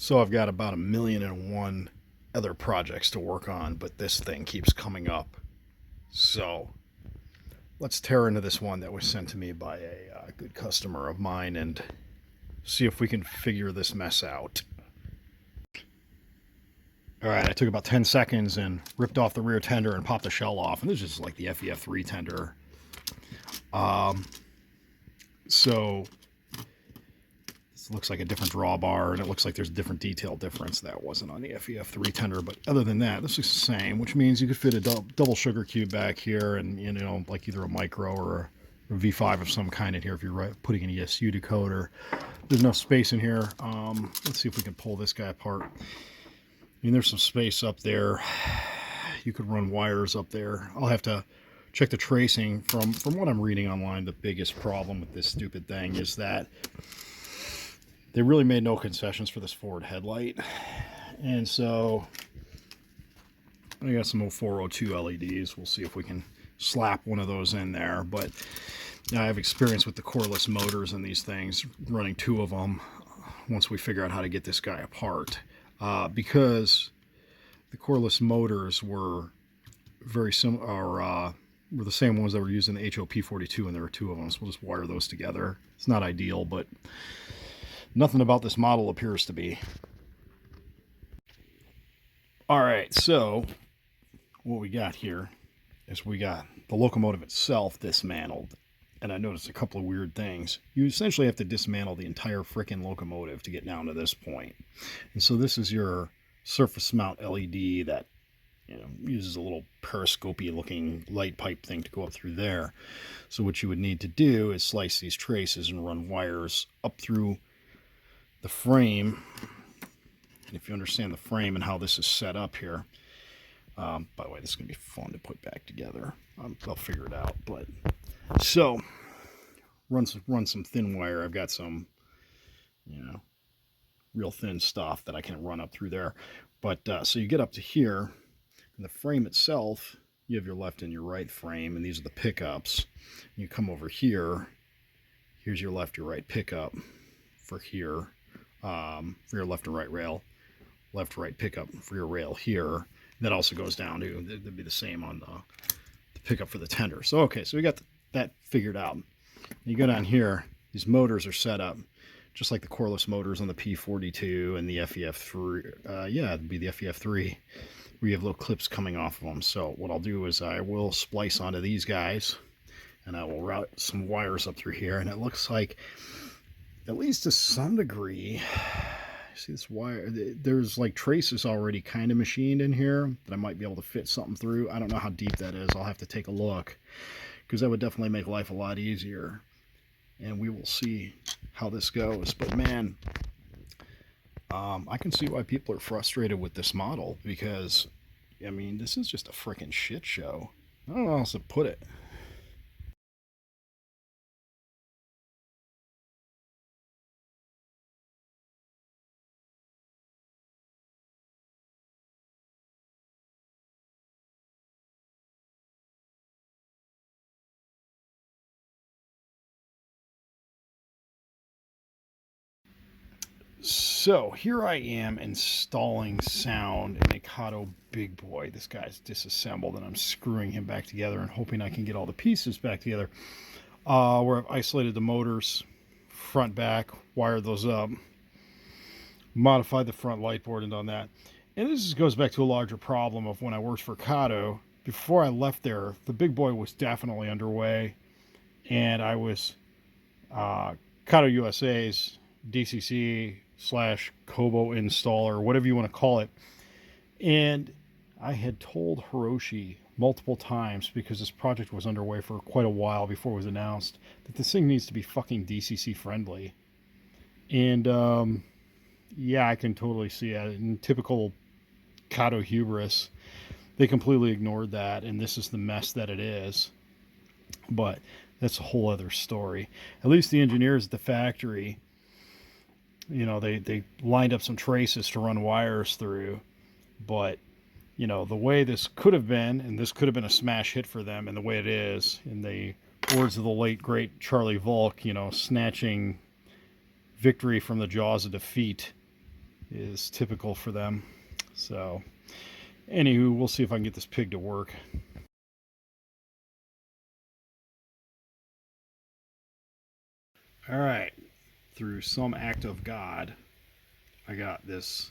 So I've got about 1,000,001 other projects to work on, but this thing keeps coming up. So let's tear into this one that was sent to me by a good customer of mine and see if we can figure this mess out. All right, I took about 10 seconds and ripped off the rear tender and popped the shell off. And this is like the FEF3 tender. So this looks like a different drawbar, and it looks like there's a different detail difference. That wasn't on the FEF3 tender, but other than that, this is the same, which means you could fit a double sugar cube back here and, you know, like either a micro or a V5 of some kind in here if you're putting an ESU decoder. There's enough space in here. Let's see if we can pull this guy apart. I mean, there's some space up there. You could run wires up there. I'll have to check the tracing. From what I'm reading online, the biggest problem with this stupid thing is that they really made no concessions for this forward headlight. And so I got some old 402 LEDs. We'll see if we can slap one of those in there. But I have experience with the coreless motors in these things, running two of them once we figure out how to get this guy apart. Because the coreless motors were very similar, were the same ones that were used in the HOP42, and there were two of them, so we'll just wire those together. It's not ideal, but nothing about this model appears to be. All right, so what we got here is we got the locomotive itself dismantled. And I noticed a couple of weird things. You essentially have to dismantle the entire frickin' locomotive to get down to this point. And so this is your surface mount LED that, you know, uses a little periscopy looking light pipe thing to go up through there. So what you would need to do is slice these traces and run wires up through the frame. And if you understand the frame and how this is set up here, by the way, this is going to be fun to put back together. I'll figure it out. But so run some thin wire. I've got some, you know, real thin stuff that I can run up through there. But so you get up to here, and the frame itself, you have your left and your right frame, and these are the pickups. You come over here. Here's your left, your right pickup for here, for your left and right rail. Left, right pickup for your rail here. That also goes down to, it'd be the same on the pickup for the tender. So, okay, so we got that figured out. You go down here, these motors are set up just like the coreless motors on the P42 and the FEF3. Yeah, it'd be the FEF3, where you have little clips coming off of them. So what I'll do is I will splice onto these guys, and I will route some wires up through here. And it looks like, at least to some degree, see this wire, there's like traces already kind of machined in here that I might be able to fit something through. I don't know how deep that is. I'll have to take a look, because that would definitely make life a lot easier, and we will see how this goes. But man, I can see why people are frustrated with this model, because I mean, this is just a freaking shit show. I don't know how else to put it. So here I am installing sound in a Kato Big Boy. This guy's disassembled, and I'm screwing him back together and hoping I can get all the pieces back together. Where I've isolated the motors, front, back, wired those up, modified the front light board and done that. And this goes back to a larger problem of when I worked for Kato. Before I left there, the Big Boy was definitely underway, and I was Kato USA's DCC / Kobo installer, whatever you want to call it. And I had told Hiroshi multiple times, because this project was underway for quite a while before it was announced, that this thing needs to be fucking DCC friendly. And yeah, I can totally see it. In typical Kato hubris, they completely ignored that, and this is the mess that it is. But that's a whole other story. At least the engineers at the factory, you know, they lined up some traces to run wires through. But, you know, the way this could have been, and this could have been a smash hit for them, and the way it is, in the words of the late, great Charlie Volk, you know, snatching victory from the jaws of defeat, is typical for them. So, anywho, we'll see if I can get this pig to work. All right, through some act of God, I got this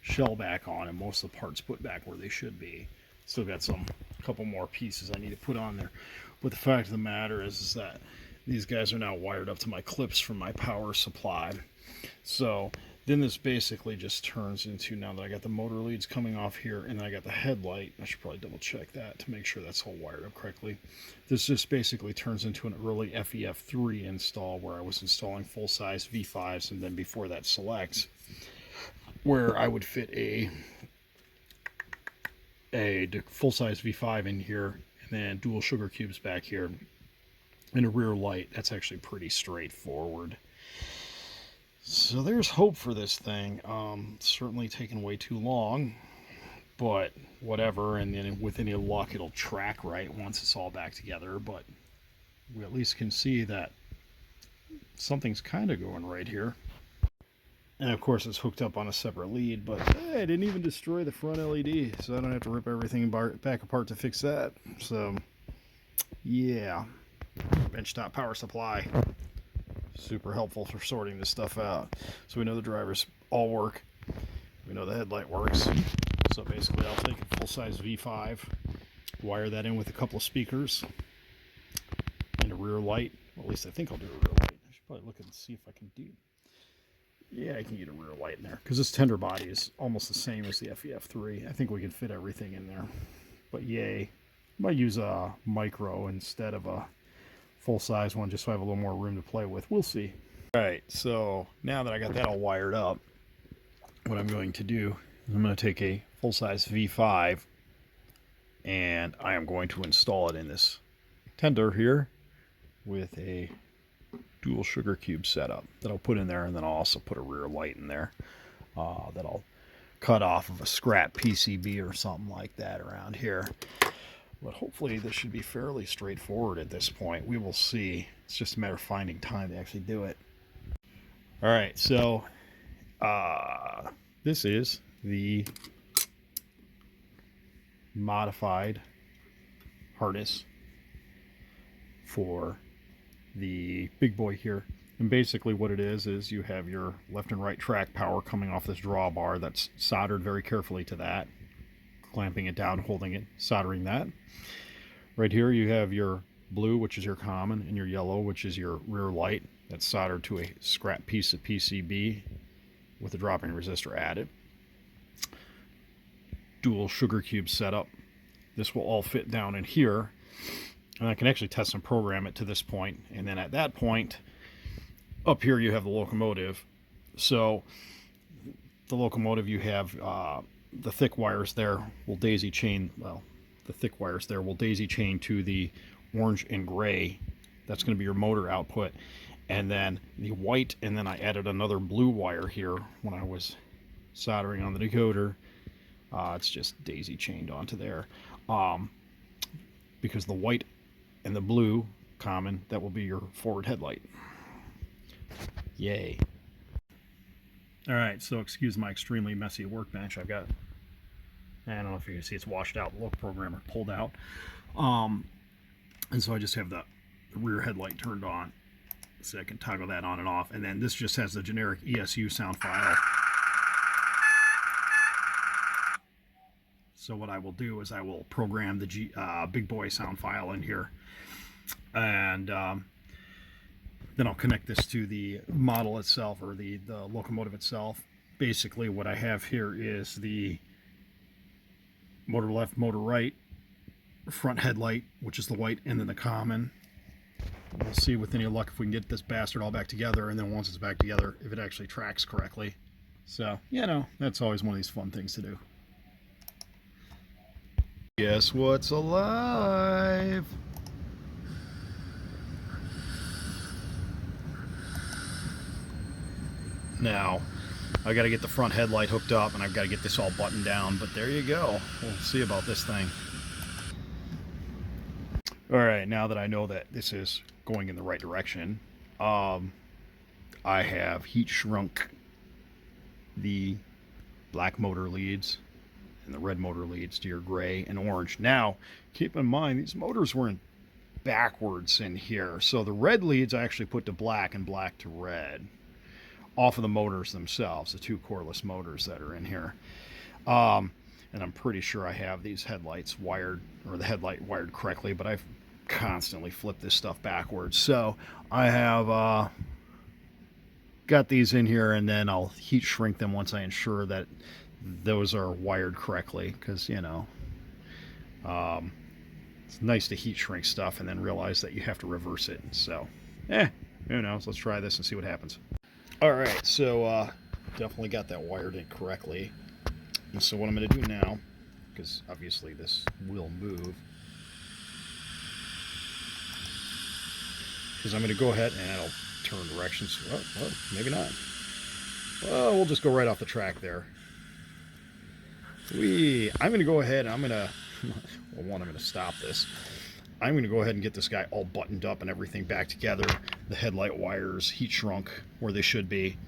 shell back on and most of the parts put back where they should be. Still got a couple more pieces I need to put on there. But the fact of the matter is that these guys are now wired up to my clips from my power supply. So then this basically just turns into, now that I got the motor leads coming off here and I got the headlight, I should probably double check that to make sure that's all wired up correctly. This just basically turns into an early FEF3 install where I was installing full-size V5s, and then before that selects, where I would fit a full-size V5 in here and then dual sugar cubes back here and a rear light. That's actually pretty straightforward. So there's hope for this thing. Certainly taking way too long, but whatever. And then with any luck, it'll track right once it's all back together. But we at least can see that something's kind of going right here. And of course, it's hooked up on a separate lead, but hey, I didn't even destroy the front LED, so I don't have to rip everything back apart to fix that. So, yeah, benchtop power supply. Super helpful for sorting this stuff out. So we know the drivers all work. We know the headlight works. So basically I'll take a full-size V5, wire that in with a couple of speakers, and a rear light. Well, at least I think I'll do a rear light. I should probably look and see if I can do... Yeah, I can get a rear light in there. Because this tender body is almost the same as the FEF3. I think we can fit everything in there. But yay. I might use a micro instead of a full-size one, just so I have a little more room to play with. We'll see. All right, so now that I got that all wired up, what I'm going to do is I'm going to take a full-size V5 and I am going to install it in this tender here with a dual sugar cube setup that I'll put in there, and then I'll also put a rear light in there that I'll cut off of a scrap PCB or something like that around here. But hopefully this should be fairly straightforward at this point. We will see. It's just a matter of finding time to actually do it. All right, so this is the modified harness for the Big Boy here. And basically what it is you have your left and right track power coming off this drawbar that's soldered very carefully to that, clamping it down, holding it, soldering that. Right here you have your blue, which is your common, and your yellow, which is your rear light. That's soldered to a scrap piece of PCB with a drop-in resistor added. Dual sugar cube setup. This will all fit down in here, and I can actually test and program it to this point. And then at that point, up here you have the locomotive. So the locomotive, you have the thick wires there will daisy chain, well, the thick wires there will daisy chain to the orange and gray. That's going to be your motor output. And then the white, and then I added another blue wire here when I was soldering on the decoder. It's just daisy chained onto there. Because the white and the blue common, that will be your forward headlight. Yay. All right, so excuse my extremely messy workbench. I've got, I don't know if you can see, it's washed out, the look programmer pulled out. And so I just have the rear headlight turned on, so I can toggle that on and off. And then this just has the generic ESU sound file. So what I will do is I will program the Big Boy sound file in here, and then I'll connect this to the model itself, or the locomotive itself. Basically what I have here is the motor left, motor right, front headlight, which is the white, and then the common. We'll see with any luck if we can get this bastard all back together, and then once it's back together, if it actually tracks correctly. So, you know, that's always one of these fun things to do. Guess what's alive? Now, I got to get the front headlight hooked up, and I've got to get this all buttoned down, but there you go. We'll see about this thing. All right, now that I know that this is going in the right direction, I have heat shrunk the black motor leads and the red motor leads to your gray and orange. Now, keep in mind, these motors were in backwards in here. So the red leads I actually put to black and black to red off of the motors themselves, the two coreless motors that are in here. And I'm pretty sure I have these headlights wired, or the headlight wired correctly, but I've constantly flipped this stuff backwards. So I have got these in here, and then I'll heat shrink them once I ensure that those are wired correctly, because, you know, it's nice to heat shrink stuff and then realize that you have to reverse it. So, who knows? Let's try this and see what happens. All right, so definitely got that wired in correctly. And so what I'm going to do now, because obviously this will move, is I'm going to go ahead and I'll turn directions. Well, maybe not. Well, we'll just go right off the track there. I'm going to go ahead and I'm going to, well, I'm going to stop this. I'm going to go ahead and get this guy all buttoned up and everything back together. The headlight wires heat shrunk where they should be.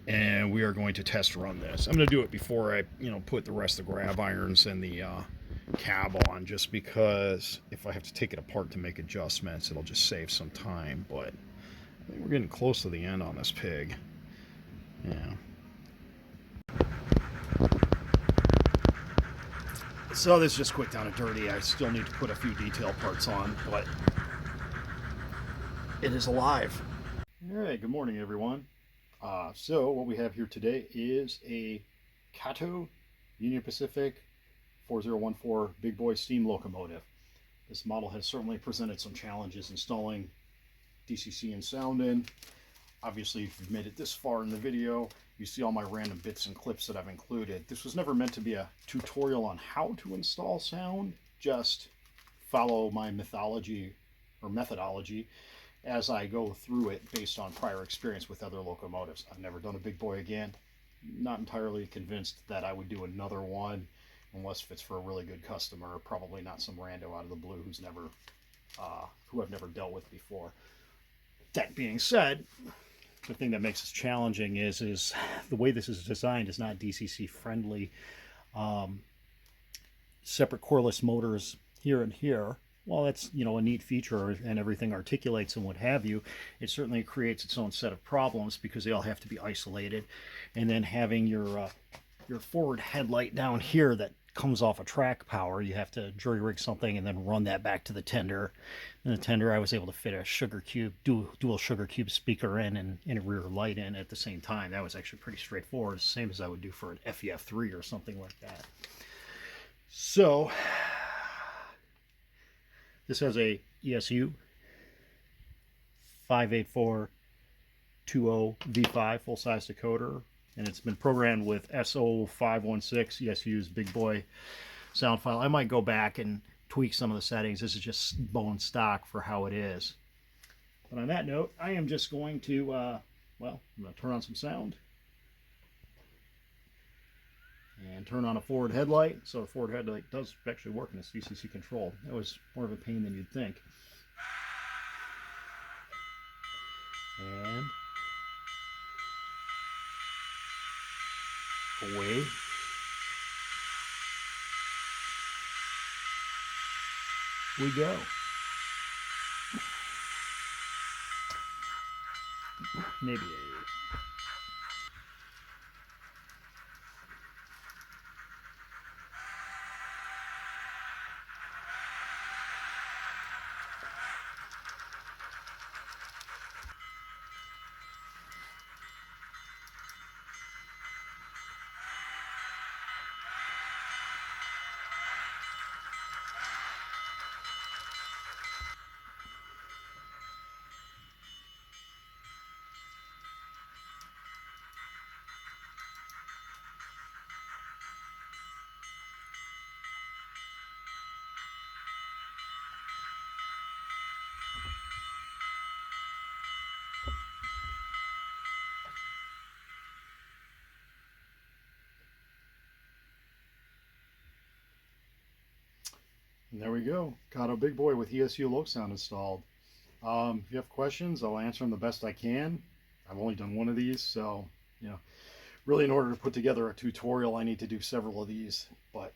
And we are going to test run this. I'm going to do it before I, put the rest of the grab irons and the cab on, just because if I have to take it apart to make adjustments, it'll just save some time. But I think we're getting close to the end on this pig. Yeah. So this is just quick down and dirty. I still need to put a few detail parts on, but it is alive. All right, good morning, everyone. So what we have here today is a Kato Union Pacific 4014 Big Boy steam locomotive. This model has certainly presented some challenges installing DCC and sound in. Obviously, if you've made it this far in the video, you see all my random bits and clips that I've included. This was never meant to be a tutorial on how to install sound, just follow my methodology as I go through it based on prior experience with other locomotives. I've never done a Big Boy again. Not entirely convinced that I would do another one unless if it's for a really good customer, probably not some rando out of the blue who I've never dealt with before. That being said, the thing that makes this challenging is the way this is designed is not DCC friendly. Separate coreless motors here and here. Well, that's a neat feature, and everything articulates and what have you. It certainly creates its own set of problems because they all have to be isolated, and then having your forward headlight down here that comes off a track power, you have to jury rig something and then run that back to the tender. And the tender, I was able to fit a sugar cube, dual sugar cube speaker in and a rear light in at the same time. That was actually pretty straightforward, same as I would do for an FEF3 or something like that. So this has a ESU 58420 V5 full-size decoder, and it's been programmed with SO516 ESU's Big Boy sound file. I might go back and tweak some of the settings. This is just bone stock for how it is. But on that note, I am just going to, I'm going to turn on some sound and turn on a forward headlight. So the forward headlight does actually work and it's DCC controlled. That was more of a pain than you'd think. And away we go. Maybe And there we go. Kato Big Boy with ESU LokSound installed. If you have questions, I'll answer them the best I can. I've only done one of these, so, really, in order to put together a tutorial, I need to do several of these, but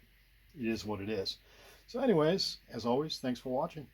it is what it is. So anyways, as always, thanks for watching.